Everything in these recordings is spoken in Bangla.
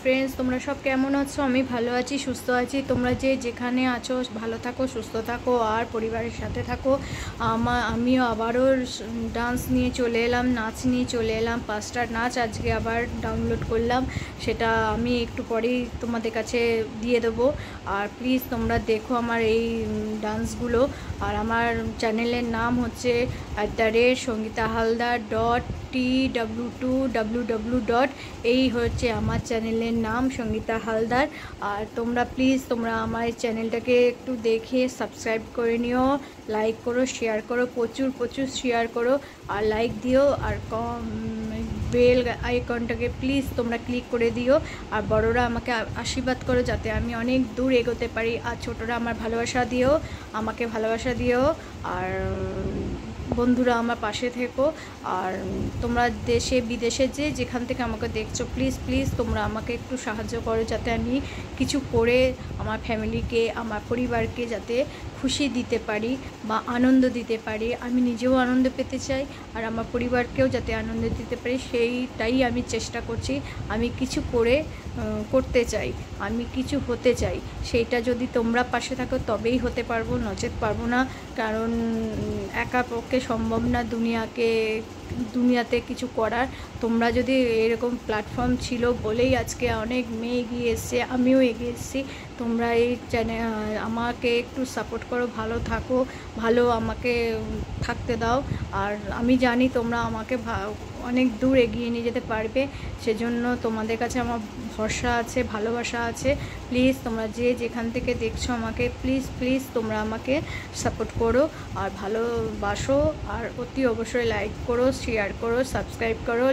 फ्रेंड्स তোমরা সব কেমন আছো? আমি ভালো আছি, সুস্থ আছি। তোমরা যে যেখানে আছো ভালো থাকো, সুস্থ থাকো আর পরিবারের সাথে থাকো। আমিও আবারও ডান্স নিয়ে চলে এলাম, নাচ নিয়ে চলে এলাম। 5টা নাচ আজকে আবার ডাউনলোড করলাম, সেটা আমি একটু পরেই তোমাদের কাছে দিয়ে দেবো। আর প্লিজ তোমরা দেখো আমার এই ডান্সগুলো। আর আমার চ্যানেলের নাম হচ্ছে @সঙ্গীতা হালদার .tw2ww. এই হচ্ছে আমার চ্যানেলের নাম, সঙ্গীতা হালদার। আর তোমরা প্লিজ তোমরা আমার চ্যানেলটাকে একটু দেখে সাবস্ক্রাইব করে নিও, লাইক করো, শেয়ার করো, প্রচুর প্রচুর শেয়ার করো আর লাইক দিও। আর বেল আইকনটাকে প্লিজ তোমরা ক্লিক করে দিও। আর বড়রা আমাকে আশীর্বাদ করো যাতে আমি অনেক দূর এগোতে পারি। আর ছোটরা আমার ভালোবাসা দিও, আমাকে ভালোবাসা দিও। আর বন্ধুরা আমার পাশে থেকো। আর তোমরা দেশে বিদেশে যে যেখান থেকে আমাকে দেখছো প্লিজ প্লিজ তোমরা আমাকে একটু সাহায্য করো যাতে আমি কিছু করে আমার ফ্যামিলিকে, আমার পরিবারকে যাতে খুশি দিতে পারি বা আনন্দ দিতে পারি। আমি নিজেও আনন্দ পেতে চাই আর আমার পরিবারকেও যাতে আনন্দ দিতে পারি, সেইটাই আমি চেষ্টা করছি। আমি কিছু করতে চাই, আমি কিছু হতে চাই। সেইটা যদি তোমরা পাশে থাকো তবেই হতে পারবো, নচেত পারবো না। কারণ একা পক্ষে সম্ভব না দুনিয়াতে কিছু করার। তোমরা যদি এরকম প্ল্যাটফর্ম ছিল বলেই আজকে অনেক মেয়ে এগিয়ে এসছে, আমিও এগিয়ে এসেছি। তোমরা এই চ্যানেল আমাকে একটু সাপোর্ট করো, ভালো থাকো, ভালো আমাকে থাকতে দাও। আর আমি জানি তোমরা আমাকে অনেক দূর এগিয়ে নিয়ে যেতে পারবে, সেজন্য তোমাদের কাছে আমার ভরসা আছে, ভালোবাসা আছে। প্লিজ তোমরা যে যেখান থেকে দেখছো আমাকে প্লিজ প্লিজ তোমরা আমাকে সাপোর্ট করো আর ভালোবাসো। আর অতি অবশ্যই লাইক করো, শেয়ার করো, সাবস্ক্রাইব করো,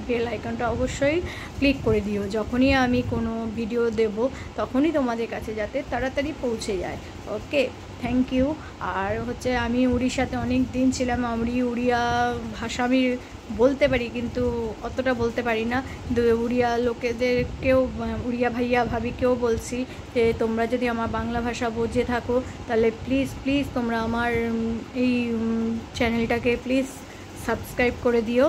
বেল আইকনটা অবশ্যই ক্লিক করে দিও। যখনই আমি কোনো ভিডিও দেব তখনই তোমাদের কাছে যাতে তাড়াতাড়ি পৌঁছে যায়। ওকে, থ্যাংক ইউ। আর হচ্ছে আমি উড়িষ্যাতে অনেক দিন ছিলাম। উড়িয়া ভাষা আমি বলতে পারি কিন্তু অতটা বলতে পারি না। উড়িয়া লোকেদেরকেও, উড়িয়া ভাইয়া ভাবিকেও বলছি যে তোমরা যদি আমার বাংলা ভাষা বুঝে থাকো তাহলে প্লিজ প্লিজ তোমরা আমার এই চ্যানেলটাকে প্লিজ সাবস্ক্রাইব করে দিও,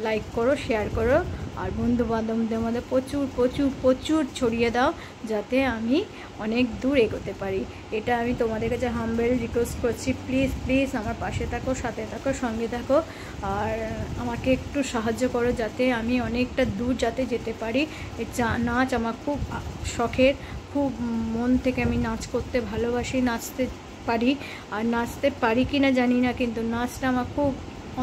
লাইক করো, শেয়ার করো। আর বন্ধু বান্ধবদের মধ্যে প্রচুর প্রচুর প্রচুর ছড়িয়ে দাও যাতে আমি অনেক দূর এগোতে পারি। এটা আমি তোমাদের কাছে হাম্বেল রিকোয়েস্ট করছি। প্লিজ প্লিজ আমার পাশে থাকো, সাথে থাকো, সঙ্গে থাকো। আর আমাকে একটু সাহায্য করো যাতে আমি অনেকটা দূর যাতে যেতে পারি। নাচ আমার খুব শখের, খুব মন থেকে আমি নাচ করতে ভালোবাসি, নাচতে পারি। আর নাচতে পারি কি না জানি না, কিন্তু নাচটা আমার খুব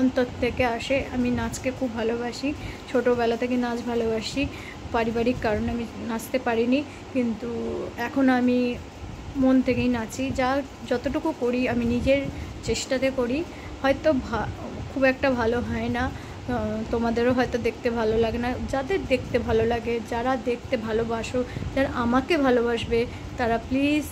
অন্তর থেকে আসে। আমি নাচকে খুব ভালোবাসি, ছোটোবেলা থেকে নাচ ভালোবাসি। পারিবারিক কারণে আমি নাচতে পারিনি, কিন্তু এখন আমি মন থেকেই নাচি। যতটুকু করি আমি নিজের চেষ্টাতে করি। হয়তো খুব একটা ভালো হয় না, তোমাদেরও হয়তো দেখতে ভালো লাগে না। যাদের দেখতে ভালো লাগে, যারা দেখতে ভালোবাসো, যারা আমাকে ভালোবাসবে তারা প্লিজ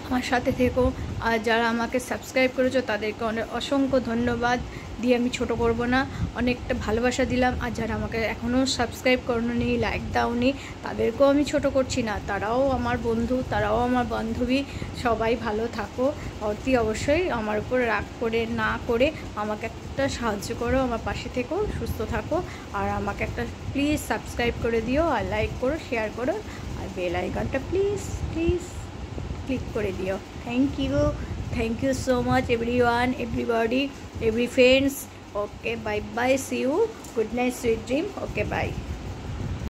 আমার সাথে থেকো। আর যারা আমাকে সাবস্ক্রাইব করেছো তাদেরকে অসংখ্য ধন্যবাদ দিয়ে আমি ছোট করব না, অনেকটা ভালোবাসা দিলাম। আর যারা আমাকে এখনও সাবস্ক্রাইব করোনি, লাইক দাওনি, তাদেরকেও আমি ছোট করছি না। তারাও আমার বন্ধু, তারাও আমার বান্ধবী। সবাই ভালো থাকো, অতি অবশ্যই আমার উপর রাগ করে না করে আমাকে একটা সাহায্য করো, আমার পাশে থেকো, সুস্থ থাকো। আর আমাকে একটা প্লিজ সাবস্ক্রাইব করে দিও আর লাইক করো, শেয়ার করো। আর বেল আইকনটা প্লিজ প্লিজ ক্লিক করে দিও। Thank you so much everyone, everybody, every friends. Okay, bye bye, see you, good night, sweet dream. Okay, bye.